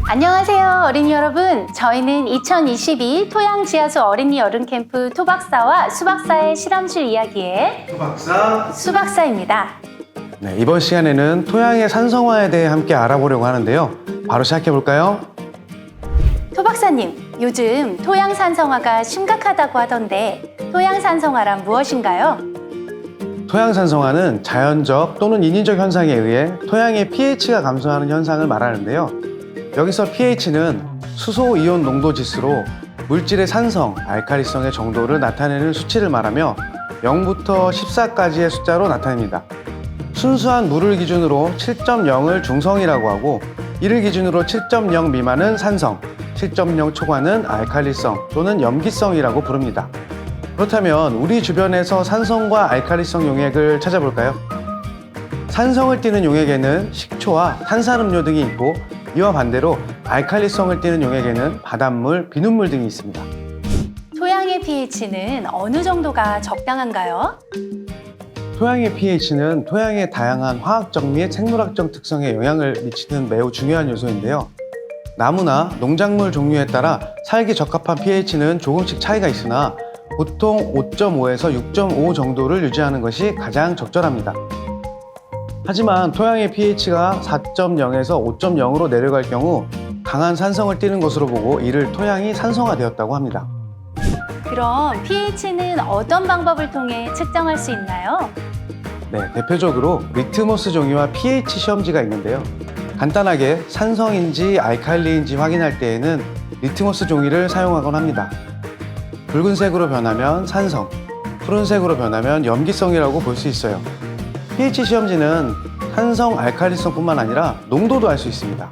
안녕하세요 어린이 여러분. 저희는 2022 토양지하수 어린이 여름캠프 토박사와 수박사의 실험실 이야기의 수박사입니다. 네, 이번 시간에는 토양의 산성화에 대해 함께 알아보려고 하는데요. 바로 시작해 볼까요? 토박사님, 요즘 토양 산성화가 심각하다고 하던데 토양 산성화란 무엇인가요? 토양 산성화는 자연적 또는 인위적 현상에 의해 토양의 pH가 감소하는 현상을 말하는데요. 여기서 pH는 수소 이온 농도 지수로 물질의 산성, 알칼리성의 정도를 나타내는 수치를 말하며 0부터 14까지의 숫자로 나타냅니다. 순수한 물을 기준으로 7.0을 중성이라고 하고 이를 기준으로 7.0 미만은 산성, 7.0 초과는 알칼리성 또는 염기성이라고 부릅니다. 그렇다면 우리 주변에서 산성과 알칼리성 용액을 찾아볼까요? 산성을 띠는 용액에는 식초와 탄산음료 등이 있고 이와 반대로 알칼리성을 띠는 용액에는 바닷물, 비눗물 등이 있습니다. 토양의 pH는 어느 정도가 적당한가요? 토양의 pH는 토양의 다양한 화학적 및 생물학적 특성에 영향을 미치는 매우 중요한 요소인데요. 나무나 농작물 종류에 따라 살기 적합한 pH는 조금씩 차이가 있으나 보통 5.5에서 6.5 정도를 유지하는 것이 가장 적절합니다. 하지만 토양의 pH가 4.0에서 5.0으로 내려갈 경우 강한 산성을 띠는 것으로 보고 이를 토양이 산성화되었다고 합니다. 그럼 pH는 어떤 방법을 통해 측정할 수 있나요? 네, 대표적으로 리트머스 종이와 pH 시험지가 있는데요. 간단하게 산성인지 알칼리인지 확인할 때에는 리트머스 종이를 사용하곤 합니다. 붉은색으로 변하면 산성, 푸른색으로 변하면 염기성이라고 볼 수 있어요. pH 시험지는 산성, 알칼리성뿐만 아니라 농도도 알 수 있습니다.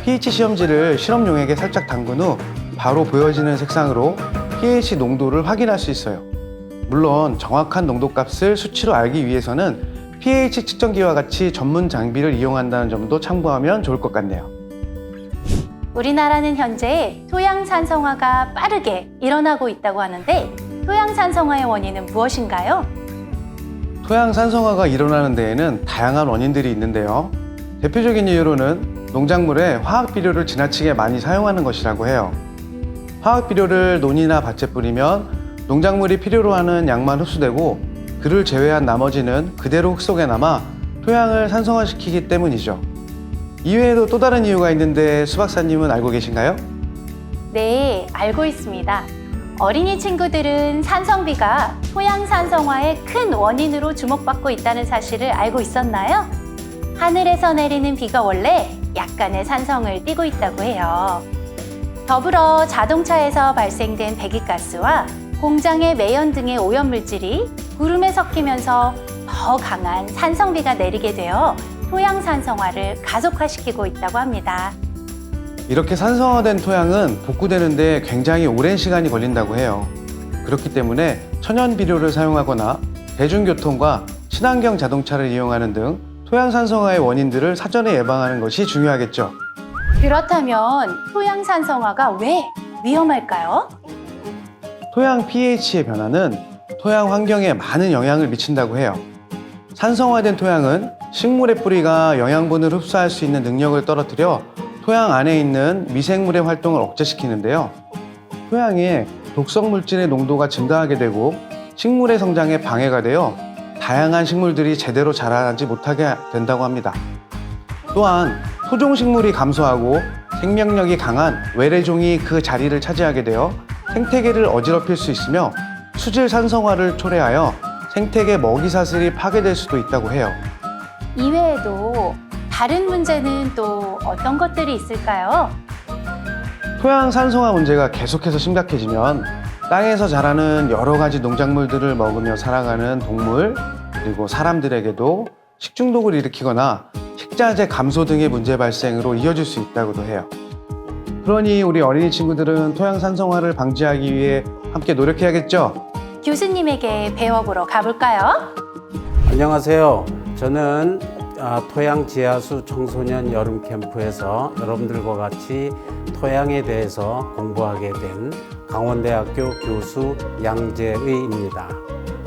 pH 시험지를 실험 용액에 살짝 담근 후 바로 보여지는 색상으로 pH 농도를 확인할 수 있어요. 물론 정확한 농도값을 수치로 알기 위해서는 pH 측정기와 같이 전문 장비를 이용한다는 점도 참고하면 좋을 것 같네요. 우리나라는 현재 토양 산성화가 빠르게 일어나고 있다고 하는데 토양 산성화의 원인은 무엇인가요? 토양 산성화가 일어나는 데에는 다양한 원인들이 있는데요. 대표적인 이유로는 농작물에 화학 비료를 지나치게 많이 사용하는 것이라고 해요. 화학 비료를 논이나 밭에 뿌리면 농작물이 필요로 하는 양만 흡수되고 그를 제외한 나머지는 그대로 흙 속에 남아 토양을 산성화시키기 때문이죠. 이외에도 또 다른 이유가 있는데 수박사님은 알고 계신가요? 네, 알고 있습니다. 어린이 친구들은 산성비가 토양 산성화의 큰 원인으로 주목받고 있다는 사실을 알고 있었나요? 하늘에서 내리는 비가 원래 약간의 산성을 띠고 있다고 해요. 더불어 자동차에서 발생된 배기가스와 공장의 매연 등의 오염물질이 구름에 섞이면서 더 강한 산성비가 내리게 되어 토양 산성화를 가속화시키고 있다고 합니다. 이렇게 산성화된 토양은 복구되는데 굉장히 오랜 시간이 걸린다고 해요. 그렇기 때문에 천연 비료를 사용하거나 대중교통과 친환경 자동차를 이용하는 등 토양 산성화의 원인들을 사전에 예방하는 것이 중요하겠죠. 그렇다면 토양 산성화가 왜 위험할까요? 토양 pH의 변화는 토양 환경에 많은 영향을 미친다고 해요. 산성화된 토양은 식물의 뿌리가 영양분을 흡수할 수 있는 능력을 떨어뜨려 토양 안에 있는 미생물의 활동을 억제시키는데요. 토양에 독성 물질의 농도가 증가하게 되고 식물의 성장에 방해가 되어 다양한 식물들이 제대로 자라지 못하게 된다고 합니다. 또한 토종 식물이 감소하고 생명력이 강한 외래종이 그 자리를 차지하게 되어 생태계를 어지럽힐 수 있으며 수질 산성화를 초래하여 생태계 먹이사슬이 파괴될 수도 있다고 해요. 이외에도 다른 문제는 또 어떤 것들이 있을까요? 토양 산성화 문제가 계속해서 심각해지면 땅에서 자라는 여러 가지 농작물들을 먹으며 살아가는 동물 그리고 사람들에게도 식중독을 일으키거나 식자재 감소 등의 문제 발생으로 이어질 수 있다고도 해요. 그러니 우리 어린이 친구들은 토양 산성화를 방지하기 위해 함께 노력해야겠죠? 교수님에게 배워보러 가볼까요? 안녕하세요. 저는 토양 지하수 청소년 여름 캠프에서 여러분들과 같이 토양에 대해서 공부하게 된 강원대학교 교수 양재의입니다.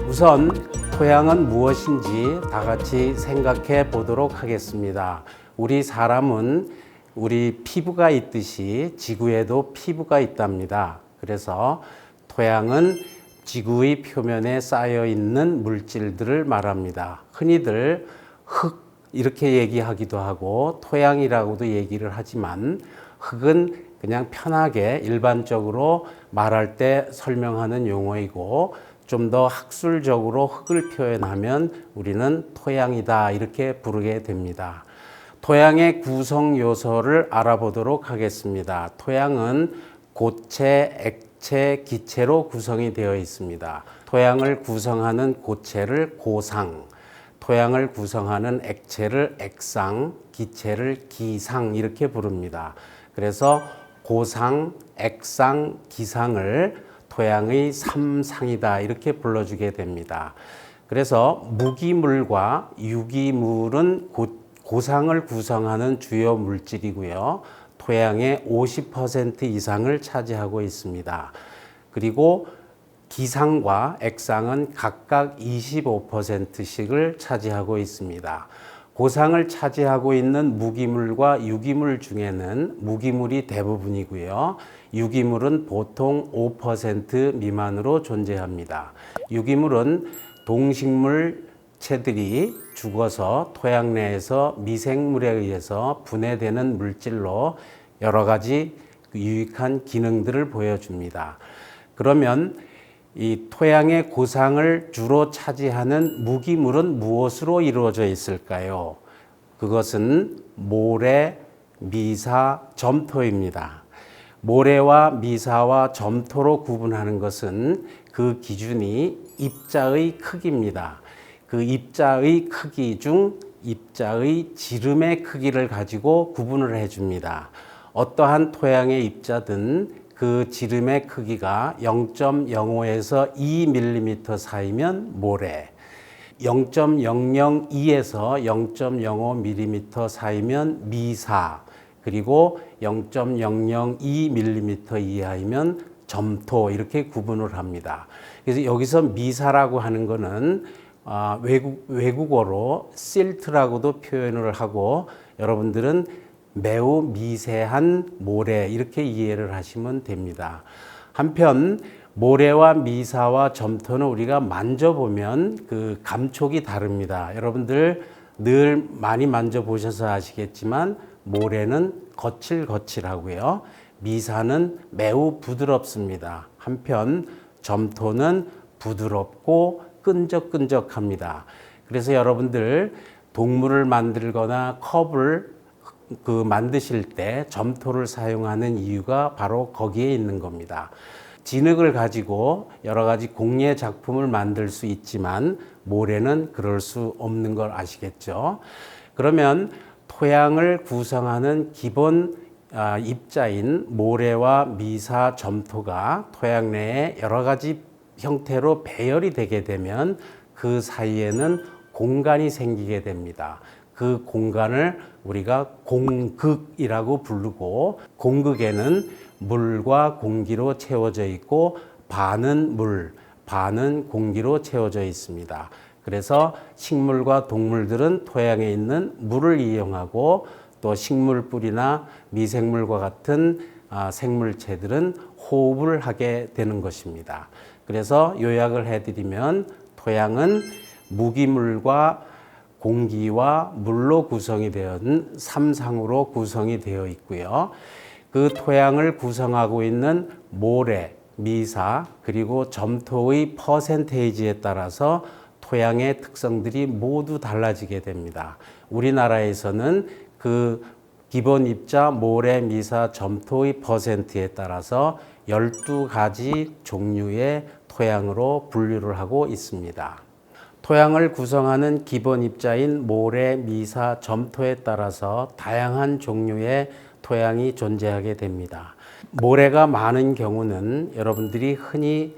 우선 토양은 무엇인지 다 같이 생각해 보도록 하겠습니다. 우리 사람은 우리 피부가 있듯이 지구에도 피부가 있답니다. 그래서 토양은 지구의 표면에 쌓여 있는 물질들을 말합니다. 흔히들 흙 이렇게 얘기하기도 하고 토양이라고도 얘기를 하지만 흙은 그냥 편하게 일반적으로 말할 때 설명하는 용어이고 좀 더 학술적으로 흙을 표현하면 우리는 토양이다 이렇게 부르게 됩니다. 토양의 구성 요소를 알아보도록 하겠습니다. 토양은 고체, 액체, 기체로 구성이 되어 있습니다. 토양을 구성하는 고체를 고상, 토양을 구성하는 액체를 액상, 기체를 기상 이렇게 부릅니다. 그래서 고상, 액상, 기상을 토양의 삼상이다 이렇게 불러주게 됩니다. 그래서 무기물과 유기물은 고상을 구성하는 주요 물질이고요. 토양의 50% 이상을 차지하고 있습니다. 그리고 기상과 액상은 각각 25%씩을 차지하고 있습니다. 고상을 차지하고 있는 무기물과 유기물 중에는 무기물이 대부분이고요. 유기물은 보통 5% 미만으로 존재합니다. 유기물은 동식물체들이 죽어서 토양 내에서 미생물에 의해서 분해되는 물질로 여러 가지 유익한 기능들을 보여줍니다. 그러면 이 토양의 고상을 주로 차지하는 무기물은 무엇으로 이루어져 있을까요? 그것은 모래, 미사, 점토입니다. 모래와 미사와 점토로 구분하는 것은 그 기준이 입자의 크기입니다. 그 입자의 크기 중 입자의 지름의 크기를 가지고 구분을 해줍니다. 어떠한 토양의 입자든 그 지름의 크기가 0.05에서 2mm 사이면 모래, 0.002에서 0.05mm 사이면 미사, 그리고 0.002mm 이하이면 점토 이렇게 구분을 합니다. 그래서 여기서 미사라고 하는 것은 외국어로 실트라고도 표현을 하고 여러분들은 매우 미세한 모래 이렇게 이해를 하시면 됩니다. 한편 모래와 미사와 점토는 우리가 만져보면 그 감촉이 다릅니다. 여러분들 늘 많이 만져보셔서 아시겠지만 모래는 거칠거칠하고요. 미사는 매우 부드럽습니다. 한편 점토는 부드럽고 끈적끈적합니다. 그래서 여러분들 동물을 만들거나 컵을 만드실 때 점토를 사용하는 이유가 바로 거기에 있는 겁니다. 진흙을 가지고 여러 가지 공예 작품을 만들 수 있지만 모래는 그럴 수 없는 걸 아시겠죠? 그러면 토양을 구성하는 기본 입자인 모래와 미사, 점토가 토양 내에 여러 가지 형태로 배열이 되게 되면 그 사이에는 공간이 생기게 됩니다. 그 공간을 우리가 공극이라고 부르고 공극에는 물과 공기로 채워져 있고 반은 물, 반은 공기로 채워져 있습니다. 그래서 식물과 동물들은 토양에 있는 물을 이용하고 또 식물 뿌리나 미생물과 같은 생물체들은 호흡을 하게 되는 것입니다. 그래서 요약을 해드리면 토양은 무기물과 공기와 물로 구성이 되는 삼상으로 구성이 되어 있고요. 그 토양을 구성하고 있는 모래, 미사, 그리고 점토의 퍼센테이지에 따라서 토양의 특성들이 모두 달라지게 됩니다. 우리나라에서는 그 기본 입자 모래, 미사, 점토의 퍼센트에 따라서 12가지 종류의 토양으로 분류를 하고 있습니다. 토양을 구성하는 기본 입자인 모래, 미사, 점토에 따라서 다양한 종류의 토양이 존재하게 됩니다. 모래가 많은 경우는 여러분들이 흔히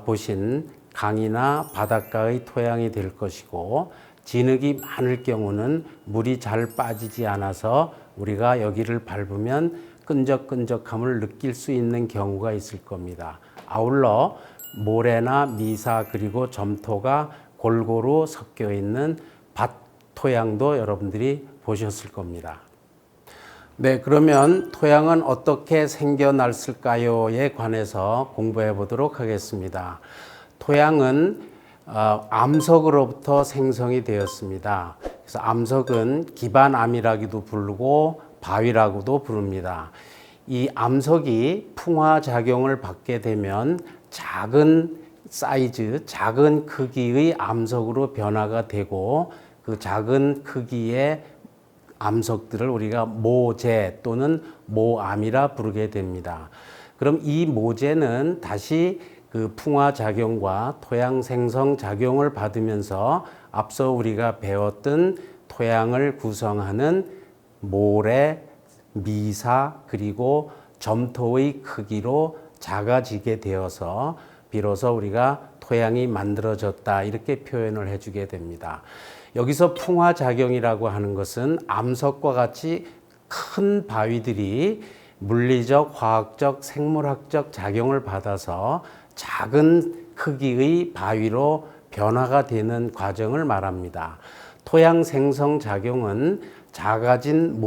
보신 강이나 바닷가의 토양이 될 것이고 진흙이 많을 경우는 물이 잘 빠지지 않아서 우리가 여기를 밟으면 끈적끈적함을 느낄 수 있는 경우가 있을 겁니다. 아울러 모래나 미사 그리고 점토가 골고루 섞여 있는 밭 토양도 여러분들이 보셨을 겁니다. 네, 그러면 토양은 어떻게 생겨났을까요에 관해서 공부해 보도록 하겠습니다. 토양은 암석으로부터 생성이 되었습니다. 그래서 암석은 기반암이라고도 부르고 바위라고도 부릅니다. 이 암석이 풍화작용을 받게 되면 작은 사이즈, 작은 크기의 암석으로 변화가 되고 그 작은 크기의 암석들을 우리가 모재 또는 모암이라 부르게 됩니다. 그럼 이 모재는 다시 그 풍화작용과 토양 생성 작용을 받으면서 앞서 우리가 배웠던 토양을 구성하는 모래, 미사 그리고 점토의 크기로 작아지게 되어서 비로소 우리가 토양이 만들어졌다 이렇게 표현을 해주게 됩니다. 여기서 풍화작용이라고 하는 것은 암석과 같이 큰 바위들이 물리적, 화학적, 생물학적 작용을 받아서 작은 크기의 바위로 변화가 되는 과정을 말합니다. 토양 생성 작용은 작아진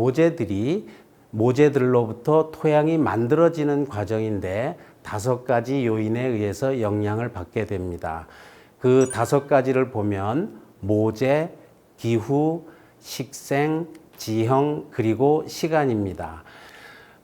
모재들로부터 토양이 만들어지는 과정인데 5가지 요인에 의해서 영향을 받게 됩니다. 그 5가지를 보면 모재, 기후, 식생, 지형, 그리고 시간입니다.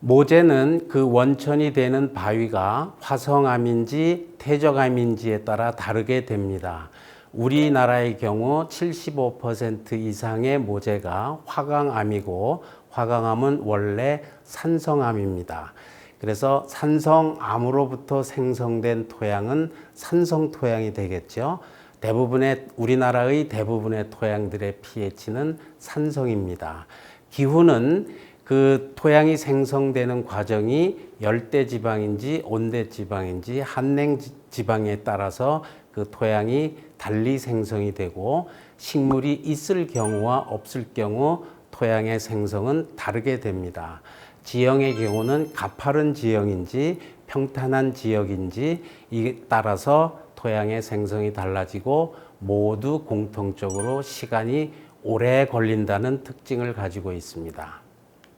모재는 그 원천이 되는 바위가 화성암인지 퇴적암인지에 따라 다르게 됩니다. 우리나라의 경우 75% 이상의 모재가 화강암이고 화강암은 원래 산성암입니다. 그래서 산성암으로부터 생성된 토양은 산성토양이 되겠죠. 우리나라의 대부분의 토양들의 pH는 산성입니다. 기후는 그 토양이 생성되는 과정이 열대지방인지 온대지방인지 한냉지방에 따라서 그 토양이 달리 생성이 되고 식물이 있을 경우와 없을 경우 토양의 생성은 다르게 됩니다. 지형의 경우는 가파른 지형인지 평탄한 지역인지 이에 따라서 토양의 생성이 달라지고 모두 공통적으로 시간이 오래 걸린다는 특징을 가지고 있습니다.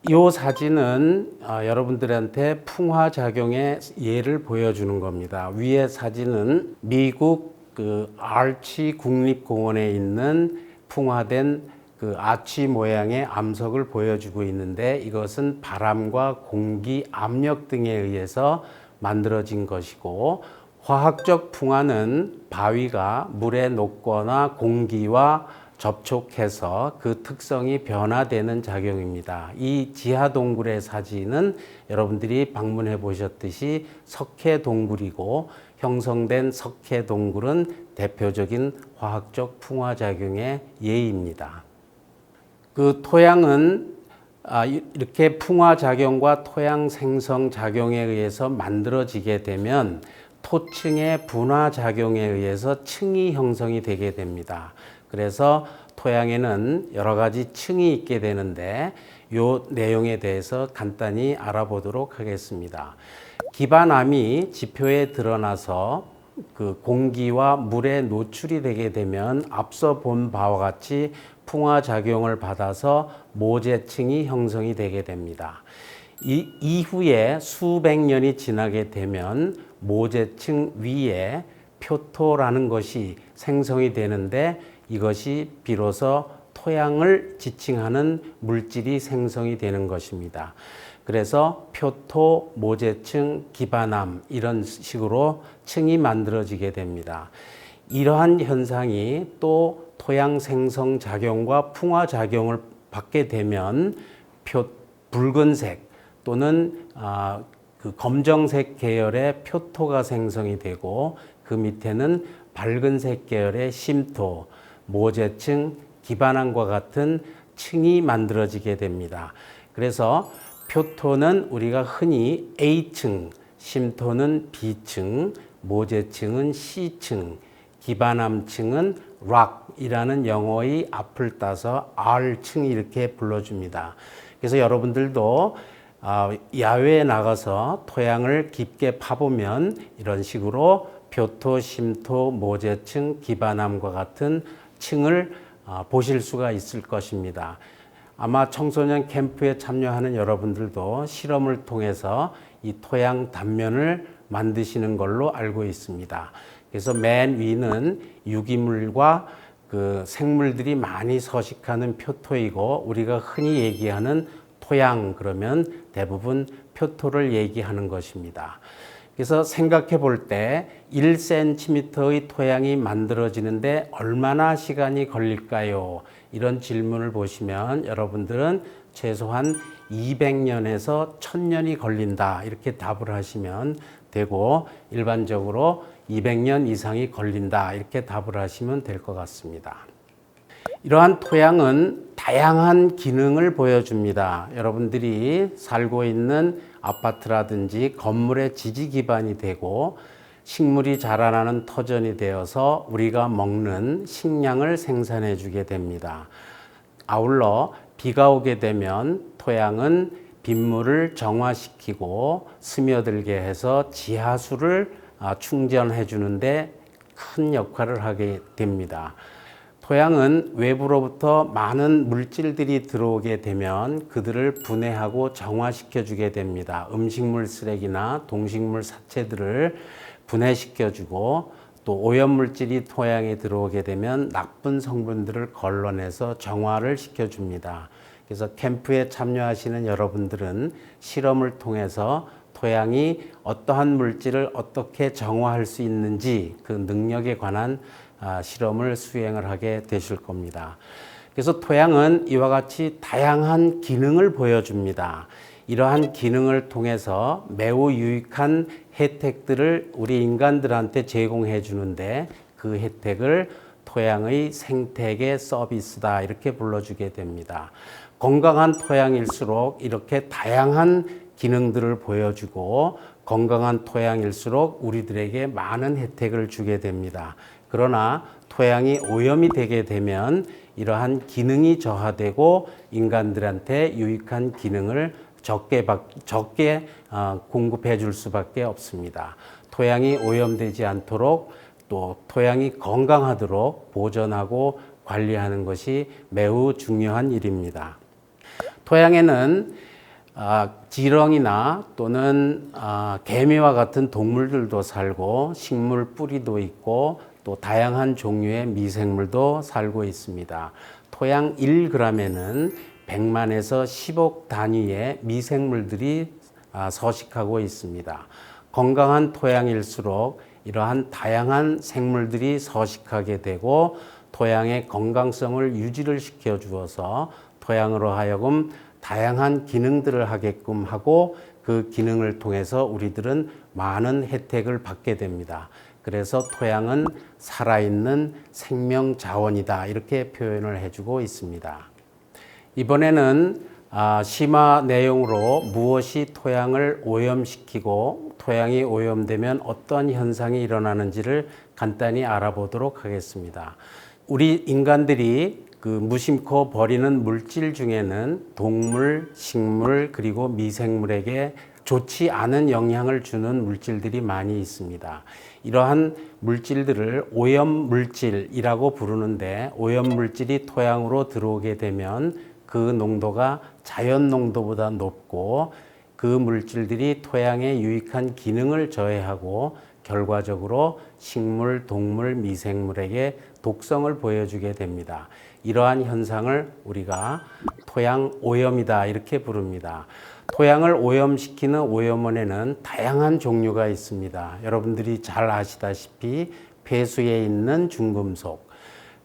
이 사진은 여러분들한테 풍화작용의 예를 보여주는 겁니다. 위의 사진은 미국 그 아치 국립공원에 있는 풍화된 그 아치 모양의 암석을 보여주고 있는데 이것은 바람과 공기, 압력 등에 의해서 만들어진 것이고 화학적 풍화는 바위가 물에 녹거나 공기와 접촉해서 그 특성이 변화되는 작용입니다. 이 지하동굴의 사진은 여러분들이 방문해 보셨듯이 석회동굴이고 형성된 석회동굴은 대표적인 화학적 풍화작용의 예입니다. 그 토양은 이렇게 풍화작용과 토양 생성 작용에 의해서 만들어지게 되면 토층의 분화작용에 의해서 층이 형성이 되게 됩니다. 그래서 토양에는 여러 가지 층이 있게 되는데 이 내용에 대해서 간단히 알아보도록 하겠습니다. 기반암이 지표에 드러나서 그 공기와 물에 노출이 되게 되면 앞서 본 바와 같이 풍화작용을 받아서 모재층이 형성이 되게 됩니다. 이후에 수백 년이 지나게 되면 모재층 위에 표토라는 것이 생성이 되는데 이것이 비로소 토양을 지칭하는 물질이 생성이 되는 것입니다. 그래서 표토, 모재층, 기반암 이런 식으로 층이 만들어지게 됩니다. 이러한 현상이 또 토양 생성 작용과 풍화 작용을 받게 되면 붉은색 또는 그 검정색 계열의 표토가 생성이 되고 그 밑에는 밝은색 계열의 심토, 모재층, 기반암과 같은 층이 만들어지게 됩니다. 그래서 표토는 우리가 흔히 A층, 심토는 B층, 모재층은 C층, 기반암층은 rock이라는 영어의 앞을 따서 R층 이렇게 불러줍니다. 그래서 여러분들도 야외에 나가서 토양을 깊게 파보면 이런 식으로 표토, 심토, 모재층, 기반암과 같은 층을 보실 수가 있을 것입니다. 아마 청소년 캠프에 참여하는 여러분들도 실험을 통해서 이 토양 단면을 만드시는 걸로 알고 있습니다. 그래서 맨 위는 유기물과 그 생물들이 많이 서식하는 표토이고, 우리가 흔히 얘기하는 토양 그러면 대부분 표토를 얘기하는 것입니다. 그래서 생각해 볼 때 1cm의 토양이 만들어지는데 얼마나 시간이 걸릴까요? 이런 질문을 보시면 여러분들은 최소한 200년에서 1000년이 걸린다 이렇게 답을 하시면 되고, 일반적으로 200년 이상이 걸린다 이렇게 답을 하시면 될 것 같습니다. 이러한 토양은 다양한 기능을 보여줍니다. 여러분들이 살고 있는 아파트라든지 건물의 지지 기반이 되고, 식물이 자라나는 터전이 되어서 우리가 먹는 식량을 생산해 주게 됩니다. 아울러 비가 오게 되면 토양은 빗물을 정화시키고 스며들게 해서 지하수를 충전해 주는데 큰 역할을 하게 됩니다. 토양은 외부로부터 많은 물질들이 들어오게 되면 그들을 분해하고 정화시켜 주게 됩니다. 음식물 쓰레기나 동식물 사체들을 분해시켜 주고, 또 오염물질이 토양에 들어오게 되면 나쁜 성분들을 걸러내서 정화를 시켜 줍니다. 그래서 캠프에 참여하시는 여러분들은 실험을 통해서 토양이 어떠한 물질을 어떻게 정화할 수 있는지 그 능력에 관한 실험을 수행을 하게 되실 겁니다. 그래서 토양은 이와 같이 다양한 기능을 보여줍니다. 이러한 기능을 통해서 매우 유익한 혜택들을 우리 인간들한테 제공해 주는데, 그 혜택을 토양의 생태계 서비스다 이렇게 불러주게 됩니다. 건강한 토양일수록 이렇게 다양한 기능들을 보여주고, 건강한 토양일수록 우리들에게 많은 혜택을 주게 됩니다. 그러나 토양이 오염이 되게 되면 이러한 기능이 저하되고 인간들한테 유익한 기능을 적게 공급해 줄 수밖에 없습니다. 토양이 오염되지 않도록, 또 토양이 건강하도록 보존하고 관리하는 것이 매우 중요한 일입니다. 토양에는 지렁이나 또는 개미와 같은 동물들도 살고, 식물 뿌리도 있고, 또 다양한 종류의 미생물도 살고 있습니다. 토양 1g에는 100만에서 10억 단위의 미생물들이 서식하고 있습니다. 건강한 토양일수록 이러한 다양한 생물들이 서식하게 되고, 토양의 건강성을 유지를 시켜 주어서 토양으로 하여금 다양한 기능들을 하게끔 하고, 그 기능을 통해서 우리들은 많은 혜택을 받게 됩니다. 그래서 토양은 살아있는 생명 자원이다 이렇게 표현을 해주고 있습니다. 이번에는 심화 내용으로 무엇이 토양을 오염시키고, 토양이 오염되면 어떤 현상이 일어나는지를 간단히 알아보도록 하겠습니다. 우리 인간들이 무심코 버리는 물질 중에는 동물, 식물, 그리고 미생물에게 좋지 않은 영향을 주는 물질들이 많이 있습니다. 이러한 물질들을 오염물질이라고 부르는데, 오염물질이 토양으로 들어오게 되면 그 농도가 자연 농도보다 높고, 그 물질들이 토양에 유익한 기능을 저해하고 결과적으로 식물, 동물, 미생물에게 독성을 보여주게 됩니다. 이러한 현상을 우리가 토양 오염이다 이렇게 부릅니다. 토양을 오염시키는 오염원에는 다양한 종류가 있습니다. 여러분들이 잘 아시다시피 폐수에 있는 중금속,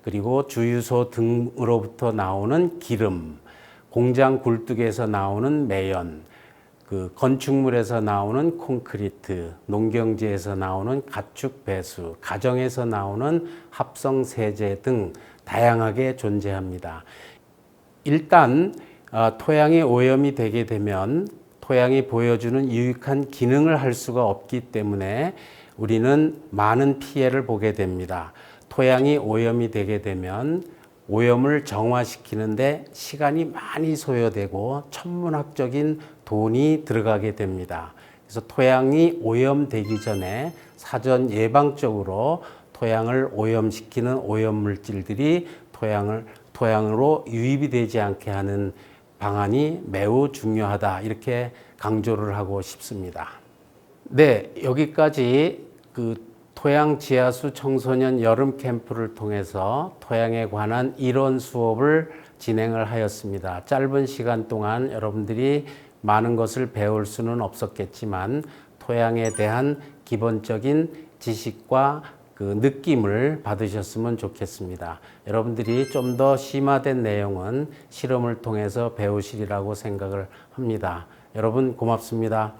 그리고 주유소 등으로부터 나오는 기름, 공장 굴뚝에서 나오는 매연, 건축물에서 나오는 콘크리트, 농경지에서 나오는 가축 배수, 가정에서 나오는 합성 세제 등 다양하게 존재합니다. 일단 토양이 오염이 되게 되면 토양이 보여주는 유익한 기능을 할 수가 없기 때문에 우리는 많은 피해를 보게 됩니다. 토양이 오염이 되게 되면 오염을 정화시키는데 시간이 많이 소요되고 천문학적인 돈이 들어가게 됩니다. 그래서 토양이 오염되기 전에 사전 예방적으로 토양을 오염시키는 오염물질들이 토양을 토양으로 유입이 되지 않게 하는 방안이 매우 중요하다 이렇게 강조를 하고 싶습니다. 네, 여기까지 그 토양 지하수 청소년 여름 캠프를 통해서 토양에 관한 이론 수업을 진행을 하였습니다. 짧은 시간 동안 여러분들이 많은 것을 배울 수는 없었겠지만 토양에 대한 기본적인 지식과 그 느낌을 받으셨으면 좋겠습니다. 여러분들이 좀 더 심화된 내용은 실험을 통해서 배우시리라고 생각을 합니다. 여러분 고맙습니다.